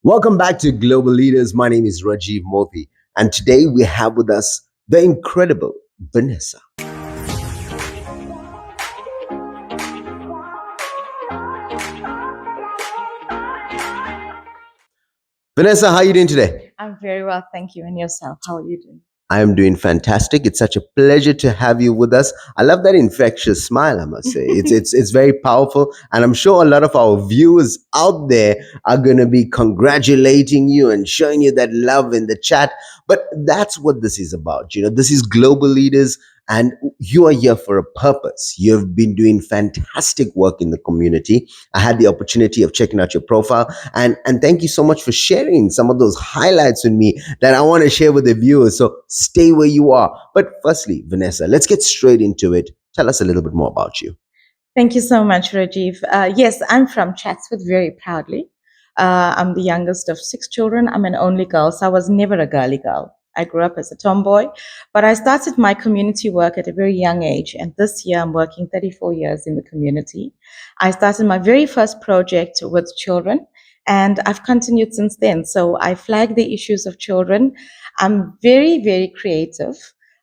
Welcome back to Global Leaders. My name is Rajiv Mothie, and today we have with us the incredible Vanessa. Vanessa, how are you doing today? I'm very well, thank you. And yourself, how are you doing? I am doing fantastic. It's such a pleasure to have you with us. I love that infectious smile, I must say. It's very powerful, and I'm sure a lot of our viewers out there are going to be congratulating you and showing you that love in the chat. But that's what this is about. This is Global Leaders, and you are here for a purpose. You've been doing fantastic work in the community. I had the opportunity of checking out your profile, and thank you so much for sharing some of those highlights with me that I want to share with the viewers. So stay where you are. But firstly, Vanessa, let's get straight into it. Tell us a little bit more about you. Thank you so much, Rajiv. Yes, I'm from Chatsworth, very proudly. I'm the youngest of 6 children. I'm an only girl, so I was never a girly girl. I grew up as a tomboy, but I started my community work at a very young age. And this year, I'm working 34 years in the community. I started my very first project with children, and I've continued since then. So I flag the issues of children. I'm very, very creative.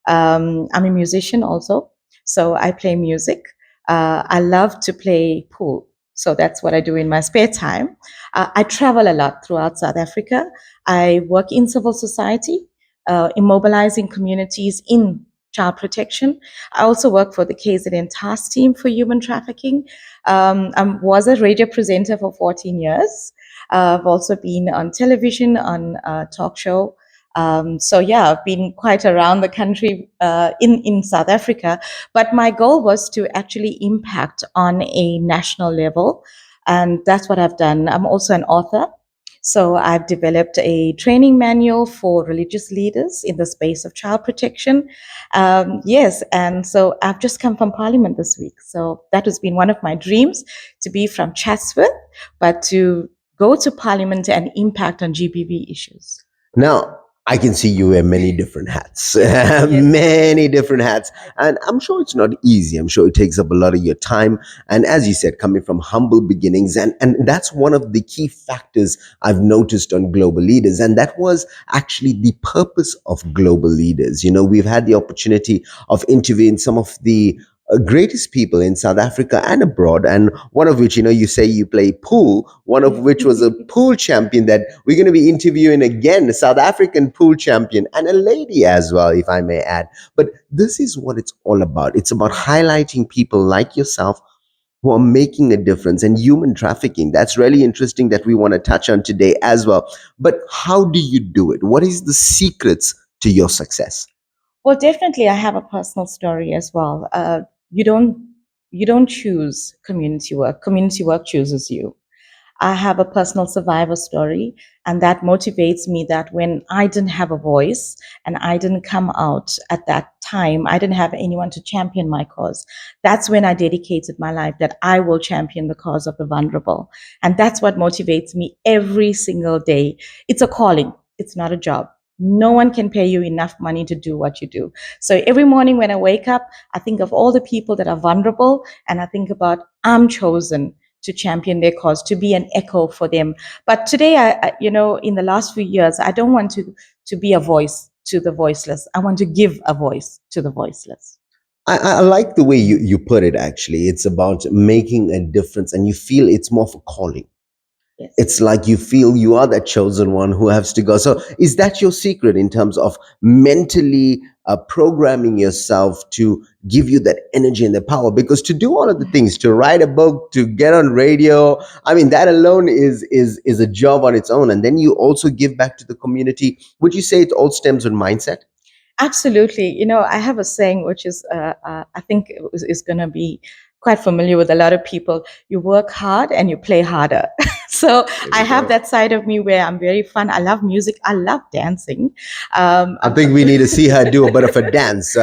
I'm a musician also, so I play music. I love to play pool. So that's what I do in my spare time. I travel a lot throughout South Africa. I work in civil society, immobilizing communities in child protection. I also work for the KZN task team for human trafficking. I was a radio presenter for 14 years. I've also been on television, on a talk show. So yeah, I've been quite around the country in South Africa. But my goal was to actually impact on a national level, and that's what I've done. I'm also an author. So I've developed a training manual for religious leaders in the space of child protection. Yes, and so I've just come from Parliament this week. So that has been one of my dreams, to be from Chatsworth, but to go to Parliament and impact on GBV issues. Now, I can see you wear many different hats, many different hats. And I'm sure it's not easy. I'm sure it takes up a lot of your time. And as you said, coming from humble beginnings, and that's one of the key factors I've noticed on Global Leaders. And that was actually the purpose of Global Leaders. We've had the opportunity of interviewing some of the greatest people in South Africa and abroad, and one of which, you say you play pool, one of which was a pool champion that we're going to be interviewing again, a South African pool champion, and a lady as well, if I may add. But this is what it's all about. It's about highlighting people like yourself who are making a difference, and human trafficking. That's really interesting that we want to touch on today as well. But how do you do it? What is the secrets to your success? Well, definitely, I have a personal story as well. You don't choose community work. Community work chooses you. I have a personal survivor story, and that motivates me that when I didn't have a voice and I didn't come out at that time, I didn't have anyone to champion my cause. That's when I dedicated my life, that I will champion the cause of the vulnerable. And that's what motivates me every single day. It's a calling. It's not a job. No one can pay you enough money to do what you do. So every morning when I wake up, I think of all the people that are vulnerable, and I think about, I'm chosen to champion their cause, to be an echo for them. But today, in the last few years, I don't want to be a voice to the voiceless. I want to give a voice to the voiceless. I like the way you put it, actually. It's about making a difference, and you feel it's more of a calling. Yes. It's like you feel you are that chosen one who has to go. So is that your secret in terms of mentally programming yourself to give you that energy and the power? Because to do all of the things, to write a book, to get on radio, I mean, that alone is a job on its own. And then you also give back to the community. Would you say it all stems with mindset? Absolutely. I have a saying, which is, I think is going to be quite familiar with a lot of people. You work hard and you play harder. So I have that side of me where I'm very fun. I love music. I love dancing. I think we need to see her do a bit of a dance.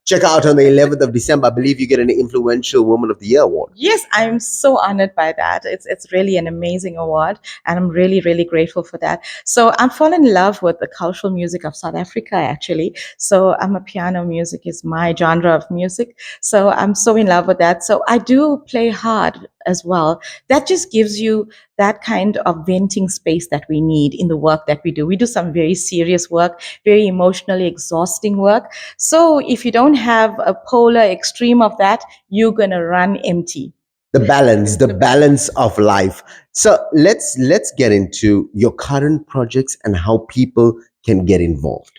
Check out on the 11th of December. I believe you get an Influential Woman of the Year award. Yes, I'm so honored by that. It's really an amazing award, and I'm really, really grateful for that. So I'm fallen in love with the cultural music of South Africa, actually. So I'm a piano music is my genre of music. So I'm so in love with that. So I do play hard as well. That just gives you that kind of venting space that we need in the work that we do. We do some very serious work, very emotionally exhausting work. So if you don't have a polar extreme of that, you're going to run empty. The balance of life. So let's get into your current projects and how people can get involved.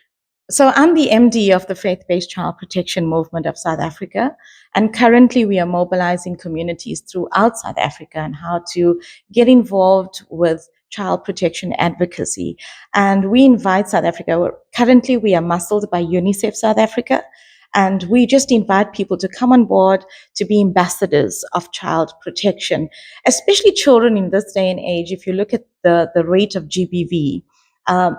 So I'm the MD of the Faith-Based Child Protection Movement of South Africa. And currently we are mobilizing communities throughout South Africa on how to get involved with child protection advocacy. And we invite South Africa. Currently we are muscled by UNICEF South Africa. And we just invite people to come on board to be ambassadors of child protection, especially children in this day and age. If you look at the rate of GBV,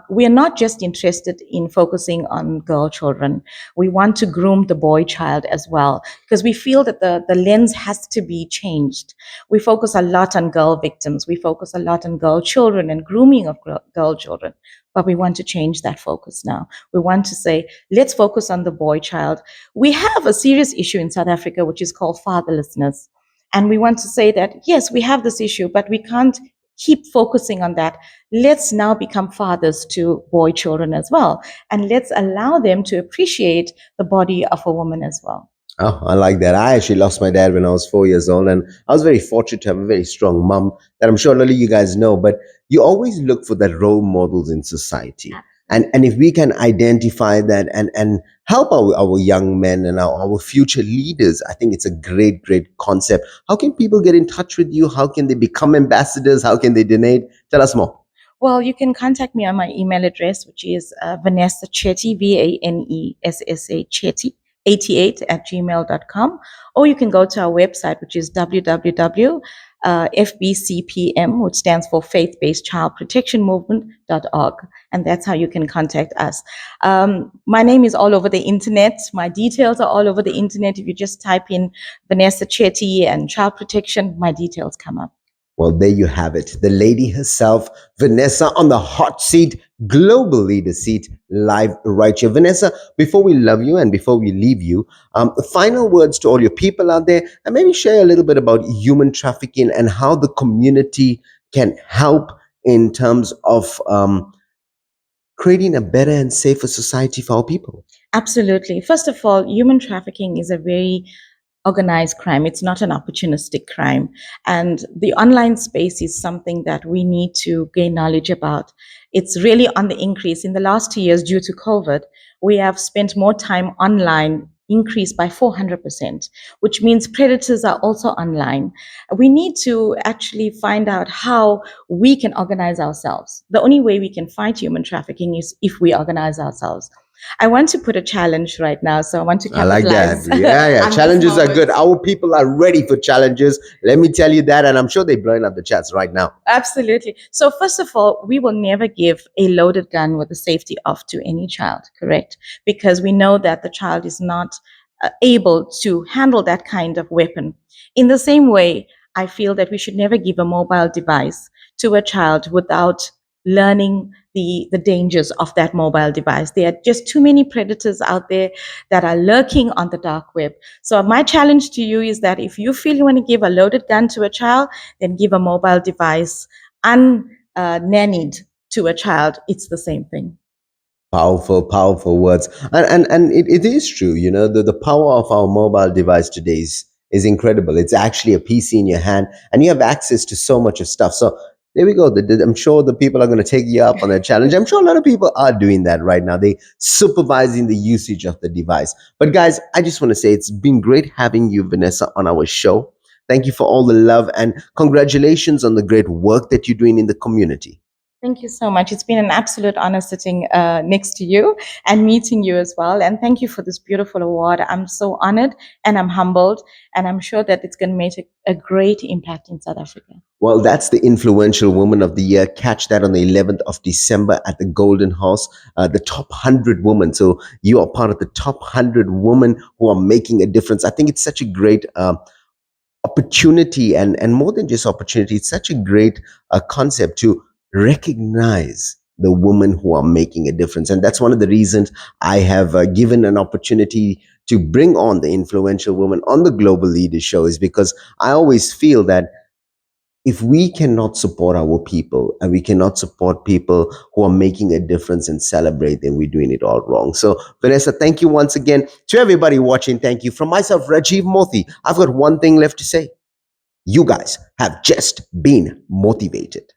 we are not just interested in focusing on girl children. We want to groom the boy child as well, because we feel that the lens has to be changed. We focus a lot on girl victims. We focus a lot on girl children and grooming of girl children. But we want to change that focus now. We want to say, let's focus on the boy child. We have a serious issue in South Africa, which is called fatherlessness. And we want to say that, yes, we have this issue, but we can't keep focusing on that. Let's now become fathers to boy children as well. And let's allow them to appreciate the body of a woman as well. Oh, I like that. I actually lost my dad when I was 4 years old, and I was very fortunate to have a very strong mom that I'm sure a lot of you guys know. But you always look for that role models in society. And if we can identify that and help our young men and our future leaders, I think it's a great concept. How can people get in touch with you? How can they become ambassadors? How can they donate? Tell us more. Well, you can contact me on my email address, which is Vanessa Chetty, Vanessa Chetty, 88 at gmail.com. Or you can go to our website, which is www.fbcpm, which stands for Faith-Based Child Protection Movement.org. And that's how you can contact us. My name is all over the internet. My details are all over the internet. If you just type in Vanessa Chetty and child protection, my details come up. Well, there you have it. The lady herself, Vanessa, on the hot seat, global leader seat, live right here. Vanessa, before we love you and before we leave you, final words to all your people out there, and maybe share a little bit about human trafficking and how the community can help in terms of creating a better and safer society for our people. Absolutely. First of all, human trafficking is a very organized crime. It's not an opportunistic crime. And the online space is something that we need to gain knowledge about. It's really on the increase. In the last 2 years, due to COVID, we have spent more time online, increased by 400%, which means predators are also online. We need to actually find out how we can organize ourselves. The only way we can fight human trafficking is if we organize ourselves. I want to put a challenge right now, so I want to capitalize. I like that. Yeah. on this Challenges are moment. good. Our people are ready for challenges. Let me tell you that. And I'm sure they're blowing up the chats right now. Absolutely. So first of all, we will never give a loaded gun with the safety off to any child, correct? Because we know that the child is not able to handle that kind of weapon. In the same way, I feel that we should never give a mobile device to a child without learning the dangers of that mobile device. There are just too many predators out there that are lurking on the dark web. So my challenge to you is that if you feel you want to give a loaded gun to a child, then give a mobile device unnannied to a child. It's the same thing. Powerful words. And it is true, the power of our mobile device today is incredible. It's actually a PC in your hand and you have access to so much of stuff. So there we go. I'm sure the people are going to take you up on that challenge. I'm sure a lot of people are doing that right now. They supervising the usage of the device. But guys, I just want to say it's been great having you, Vanessa, on our show. Thank you for all the love and congratulations on the great work that you're doing in the community. Thank you so much. It's been an absolute honor sitting next to you and meeting you as well. And thank you for this beautiful award. I'm so honored and I'm humbled, and I'm sure that it's going to make a great impact in South Africa. Well, that's the Influential Woman of the Year. Catch that on the 11th of December at the Golden Horse, the top 100 women. So you are part of the top 100 women who are making a difference. I think it's such a great opportunity, and more than just opportunity, it's such a great concept to recognize the women who are making a difference. And that's one of the reasons I have given an opportunity to bring on the influential women on the Global Leaders Show, is because I always feel that if we cannot support our people and we cannot support people who are making a difference and celebrate, then we're doing it all wrong. So, Vanessa, thank you once again. To everybody watching, thank you. From myself, Rajiv Mothie, I've got one thing left to say. You guys have just been motivated.